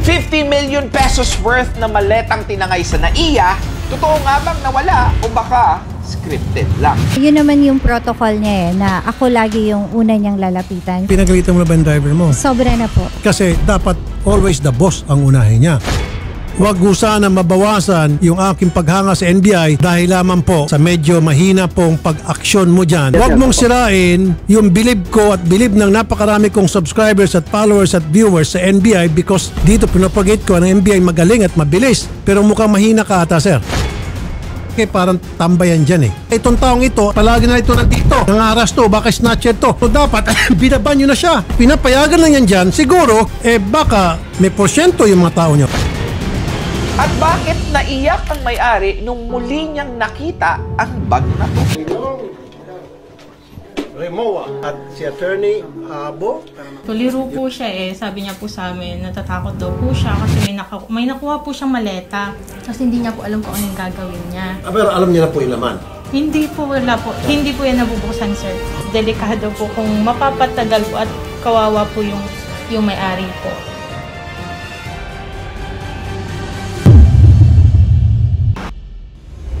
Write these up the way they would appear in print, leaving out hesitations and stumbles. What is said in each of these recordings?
50 million pesos worth na maletang tinangay sa NAIA, totoo nga bang nawala o baka scripted lang? Yun naman yung protocol niya na ako lagi yung una niyang lalapitan. Pinagalitan mo na ba yung driver mo? Sobra na po. Kasi dapat always the boss ang unahin niya. Huwag ko sana mabawasan yung aking paghanga sa NBI dahil lamang po sa medyo mahina pong pag-aksyon mo dyan. Huwag mong sirain yung bilib ko at bilib ng napakarami kong subscribers at followers at viewers sa NBI because dito pinapagate ko ang NBI magaling at mabilis. Pero mukhang mahina ka ata, sir. Okay, parang tambayan dyan eh. Itong taong ito, palagi na ito nandito. Nangaras to, baka snatcher to. So dapat, binaban nyo na siya. Pinapayagan lang yan dyan. Siguro, baka may porsyento yung mga tao nyo. At bakit naiyak ang may-ari nung muli niyang nakita ang bag na to? Remoa at si Attorney Abo. Tuliro po siya sabi niya po sa amin, natatakot daw po siya kasi may nakuha po siyang maleta. Kasi hindi niya po alam kung anong gagawin niya. Pero alam niya na po yung laman. Hindi po, wala po. Hindi po yan nabubuksan, sir. Delikado po kung mapapatagal po at kawawa po yung may-ari po.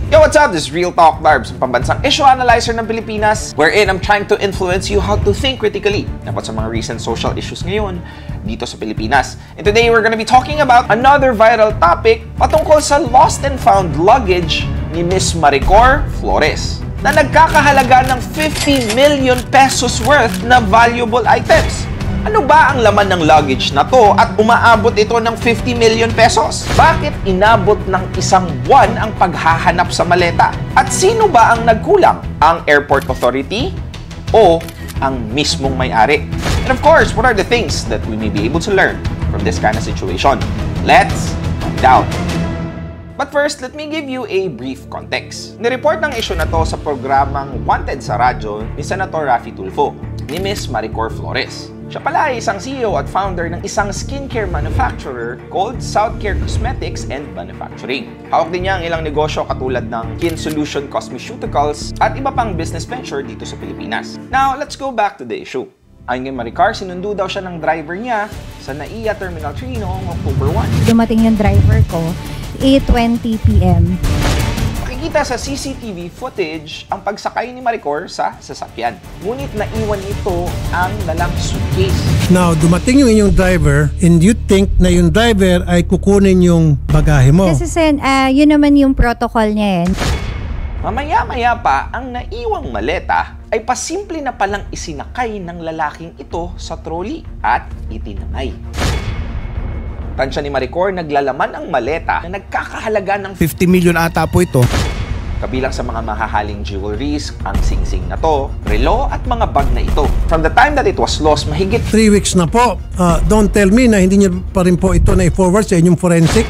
Yo, what's up? This is Real Talk Darbs, pambansang issue analyzer ng Pilipinas, wherein I'm trying to influence you how to think critically about sa mga recent social issues ngayon dito sa Pilipinas. And today, we're gonna be talking about another viral topic patungkol sa lost and found luggage ni Miss Maricor Flores na nagkakahalaga ng 50 million pesos worth na valuable items. Ano ba ang laman ng luggage na to at umaabot ito ng 50 million pesos? Bakit inabot ng isang buwan ang paghahanap sa maleta? At sino ba ang nagkulang? Ang airport authority o ang mismong may-ari? And of course, what are the things that we may be able to learn from this kind of situation? Let's find out. But first, let me give you a brief context. Nireport ng issue na to sa programang Wanted sa radyo ni Senator Raffy Tulfo ni Miss Maricor Flores. Siya pala ay isang CEO at founder ng isang skincare manufacturer called Southcare Cosmetics and Manufacturing. Hawak din niya ang ilang negosyo katulad ng Kin Solution Cosmeceuticals at iba pang business venture dito sa Pilipinas. Now, let's go back to the issue. Ayon kay Maricar, sinundo daw siya ng driver niya sa NAIA Terminal 3 noong October 1. Dumating yung driver ko, 8:20 p.m. Makikita sa CCTV footage ang pagsakay ni Maricor sa sasakyan. Ngunit naiwan nito ang dalang suitcase. Now, dumating yung inyong driver and you think na yung driver ay kukunin yung bagahe mo. Kasi yun naman yung protocol niya Mamaya-maya pa, ang naiwang maleta ay pasimple na palang isinakay ng lalaking ito sa trolley at itinangay. Tansya ni Maricor, naglalaman ang maleta na nagkakahalaga ng 50 million ata po ito. Kabilang sa mga mahahaling jewelries, ang singsing na to, relo at mga bag na ito. From the time that it was lost, mahigit 3 weeks na po. Don't tell me na hindi niyo pa rin po ito na-forward sa inyong forensic.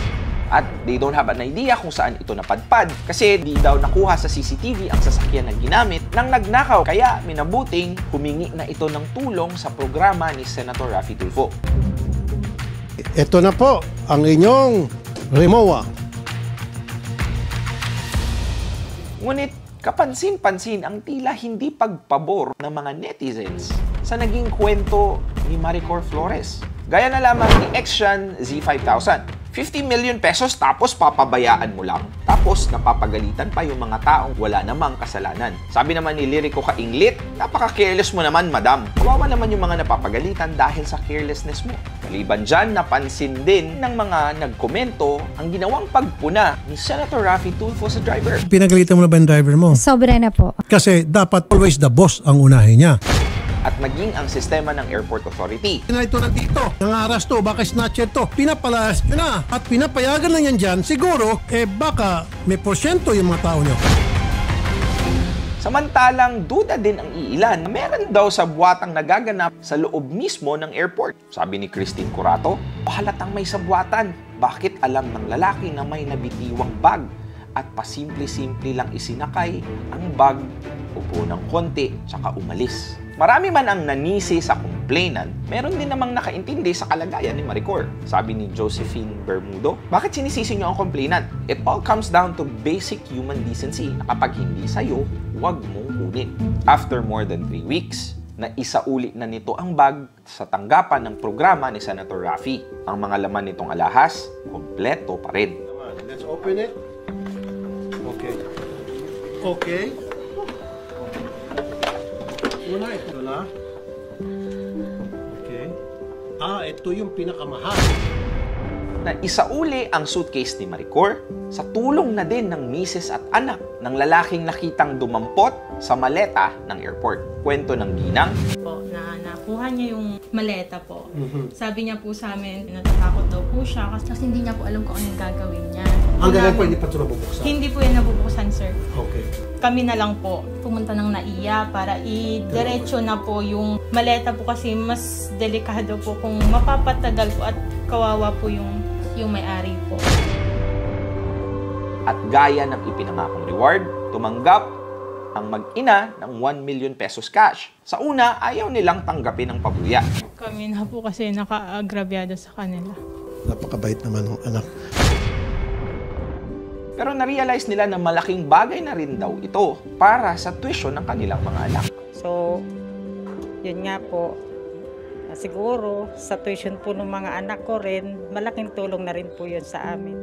at they don't have an idea kung saan ito napadpad kasi di daw nakuha sa CCTV ang sasakyan na ginamit ng nagnakaw, kaya minabuting humingi na ito ng tulong sa programa ni Senator Raffy Tulfo. Ito na po ang inyong Remoa. Ngunit kapansin-pansin ang tila hindi pagpabor ng mga netizens sa naging kwento ni Maricor Flores. Gaya na lamang ni Exxon Z5000. 50 million pesos tapos papabayaan mo lang. Tapos napapagalitan pa yung mga taong wala namang kasalanan. Sabi naman ni Lyrico Kainglit, napaka-careless mo naman, madam. Kawawa naman yung mga napapagalitan dahil sa carelessness mo. Maliban dyan, napansin din ng mga nagkomento ang ginawang pagpuna ni Senator Raffy Tulfo sa driver. Pinagalitan mo na ba yung driver mo? Sobra na po. Kasi dapat always the boss ang unahin niya. At maging ang sistema ng airport authority. Ito na dito, nangaras to, baka snatcher to, pinapalayas nyo na at pinapayagan lang yan dyan, siguro, baka may porsyento yung mga tao nyo. Samantalang duda din ang iilan na meron daw sa buwatang nagaganap sa loob mismo ng airport. Sabi ni Christine Curato, halatang may sabwatan. Bakit alam ng lalaki na may nabitiwang bag at pasimple-simple lang isinakay ang bag, upo ng konti, tsaka umalis? Marami man ang nanisi sa complainant, meron din namang nakaintindi sa kalagayan ni Maricor. Sabi ni Josephine Bermudo, bakit sinisisi niyo ang complainant? It all comes down to basic human decency na kapag hindi sa'yo, huwag mong kunin. After more than 3 weeks, na isauli na nito ang bag sa tanggapan ng programa ni Senator Raffy. Ang mga laman nitong alahas, kompleto pa rin. Let's open it. Okay. Okay. Una, ito na. Okay. Ito yung pinakamahal. Na isauli ang suitcase ni Maricor sa tulong na din ng misis at anak ng lalaking nakitang dumampot sa maleta ng airport. Kwento ng ginang. Po, na nakuha niya yung maleta po. Sabi niya po sa amin, natatakot daw po siya kasi hindi niya po alam kung anong gagawin niya. Hanggang po hindi pa ito nabubuksan? Hindi po yan nabubuksan, sir. Okay. Kami na lang po pumunta ng NAIA para i-diretso na po yung maleta po kasi mas delikado po kung mapapatagal po at kawawa po yung may-ari po. At gaya ng ipinangakong reward, tumanggap ang mag-ina ng 1 million pesos cash. Sa una, ayaw nilang tanggapin ang pabuya. Kami na po kasi naka-agrabyado sa kanila. Napakabait naman ng anak. Pero na-realize nila na malaking bagay na rin daw ito para sa tuition ng kanilang mga anak. So, yun nga po, siguro sa tuition po ng mga anak ko rin, malaking tulong na rin po yun sa amin.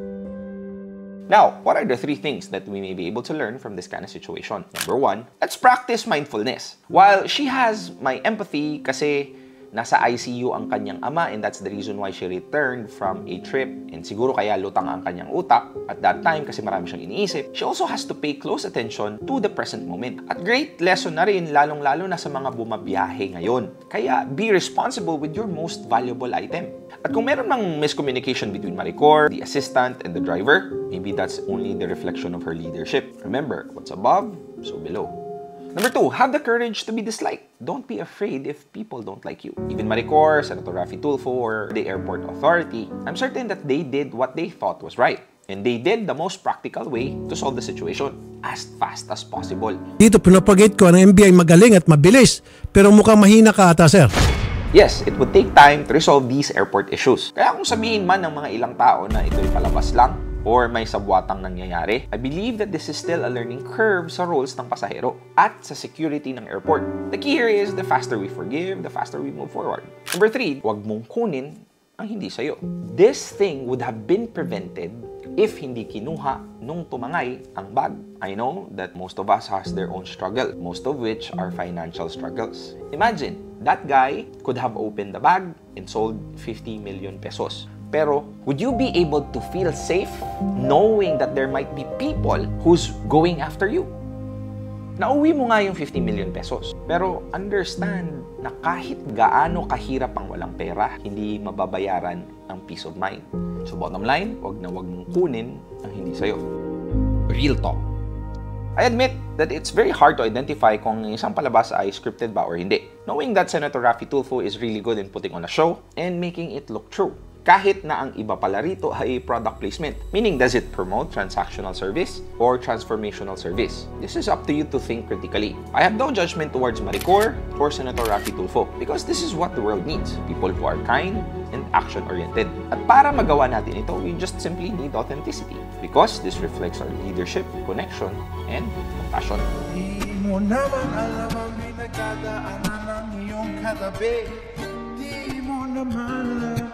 Now, what are the 3 things that we may be able to learn from this kind of situation? Number 1, let's practice mindfulness. While she has my empathy kasi nasa ICU ang kanyang ama and that's the reason why she returned from a trip and siguro kaya lutang ang kanyang utak at that time kasi marami siyang iniisip, she also has to pay close attention to the present moment. At great lesson na rin lalong-lalo na sa mga bumabiyahe ngayon. Kaya be responsible with your most valuable item. At kung meron mang miscommunication between Maricor, the assistant, and the driver, maybe that's only the reflection of her leadership. Remember, what's above, so below. Number 2, have the courage to be disliked. Don't be afraid if people don't like you. Even Maricor, Senator Raffy Tulfo, or the airport authority, I'm certain that they did what they thought was right. And they did the most practical way to solve the situation as fast as possible. Dito pinapagate ko ang NBI magaling at mabilis, pero mukhang mahina ka ata, sir. Yes, it would take time to resolve these airport issues. Kaya kung sabihin man ng mga ilang tao na ito'y palabas lang, or may sabwatang nangyayari, I believe that this is still a learning curve sa roles ng pasahero at sa security ng airport. The key here is the faster we forgive, the faster we move forward. Number 3, huwag mong kunin ang hindi sa'yo. This thing would have been prevented if hindi kinuha nung tumangay ang bag. I know that most of us has their own struggle, most of which are financial struggles. Imagine, that guy could have opened the bag and sold 50 million pesos. Pero, would you be able to feel safe knowing that there might be people who's going after you? Nauwi mo nga yung 50 million pesos. Pero understand na kahit gaano kahirap ang walang pera, hindi mababayaran ang peace of mind. So bottom line, wag mong kunin ang hindi sa'yo. Real talk. I admit that it's very hard to identify kung isang palabas ay scripted ba or hindi. Knowing that Senator Raffy Tulfo is really good in putting on a show and making it look true. Kahit na ang iba pala rito ay product placement. Meaning, does it promote transactional service or transformational service? This is up to you to think critically. I have no judgment towards Maricor or Senator Raffy Tulfo because this is what the world needs. People who are kind and action-oriented. At para magawa natin ito, we just simply need authenticity because this reflects our leadership, connection, and compassion. Di mo naman alam ang pinagdadaanan ng iyong katabi. Di mo naman alam